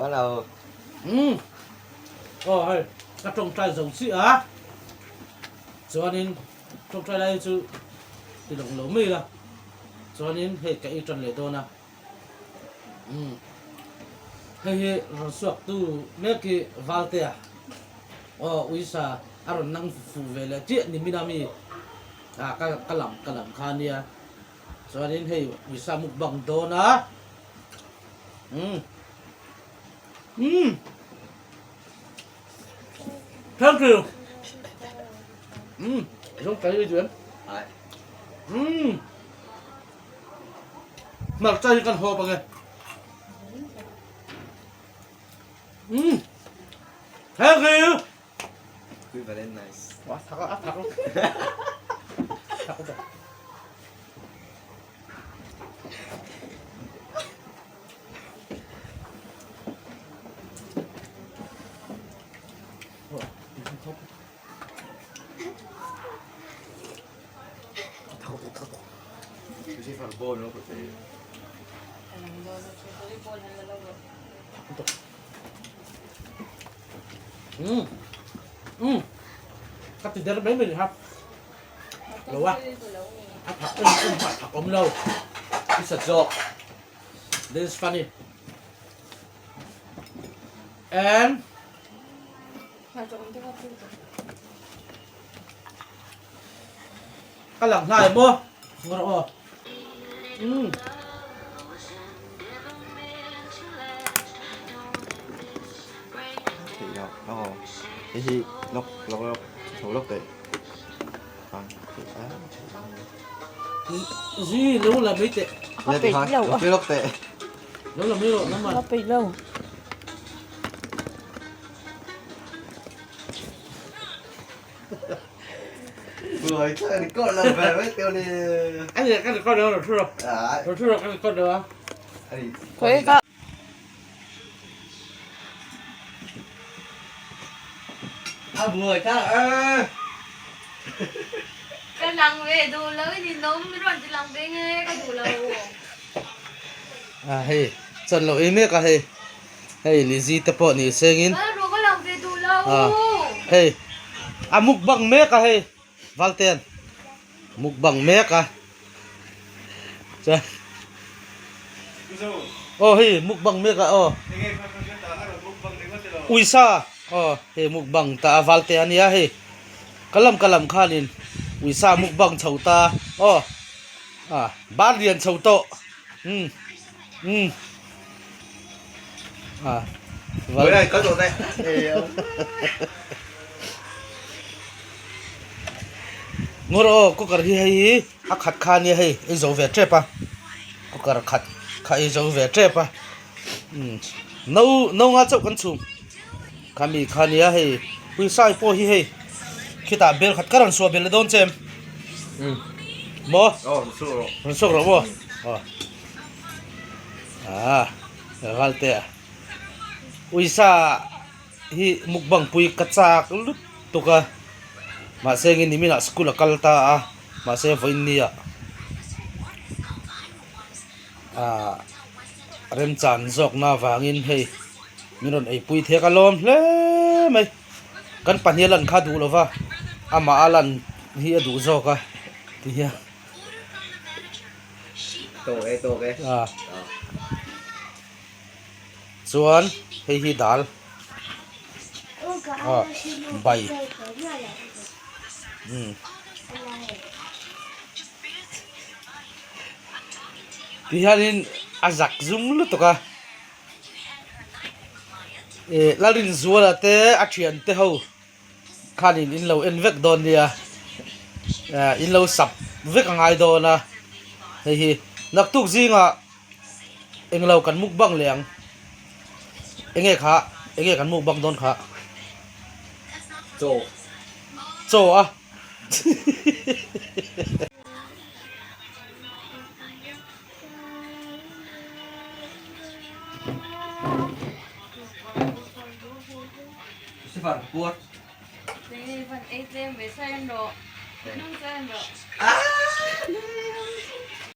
เรา哦，那种在种子啊，昨年种在来就这种老米了，昨年嘿给一阵来多呢，嘿说都那个瓦特啊，为啥aron nang fuvel je ni minami kalam khania so din hey wisa mukbang do na thank you giống cái chuyện mặc chay kan ho bằng thank you very nice. Wah, takut. Takut. Takut. Kasi farbon no ko tayo. Cắt từ đây mấy mình hả? Lâu quá.ผักอมlâu. It's a joke. This is funny. And cái lòng này mua. Ngon không? Thì nó cái gì lóc thủ lóc tệ. Gì lâu là mấy tệ. Nó bị lâu. Cái lóc tệ. Lâu là mấy độ nó mà. Nó bị lâu. Rồi cái con làm về với tiêu đi. Anh này cái con đó là chưa? Đấy. Rồi chưa cái con đó. Quấy có. Vừa cha ơi. Cái lần về đồ lớn thì nó mới rồi thì lần về nghe cái đồ lâu. Hey, chân lâu em cái hey. Hey, Lizzie tập bộ này singin. Rồi cái lần về đồ lâu. Hey, mukbang me ka hey. Valten. Mukbang me ka. Chân. Hey, mukbang me ka Uisa. Hey mukbang ta Valten ya hey. Kalam khanin. Uisa mukbang chau ta. Ba lian chau to. Với đây có đồ đây. Ngoro ko kar hi khat khani hi e zo ve trepa ko kar kha e zo ve trepa no nga chau kan chum kami khani hi hui sai po hi kita bel khat karan so bel don chem mo so ro mo galte uisa hi mukbang pui kachak lut tuka maseng ini mina school kalta maseng voinia rem chan jok na wangin hei minon ei pui the kalom hle mai kan panhelan kha du lova ama alan hi adu joka ti ya to ke chuan hei hi dal bai Tihanin azak zum lu to ka lalin zuala te achian te ho khanin in lo en vek don dia in lo sap vek ngai do na hi nak tuk zinga eng lo kan mukbang leng enge kan mukbang don kha cho Sifar buat. Đây phần ATM về xe ăn độ. Nâng xe ăn độ.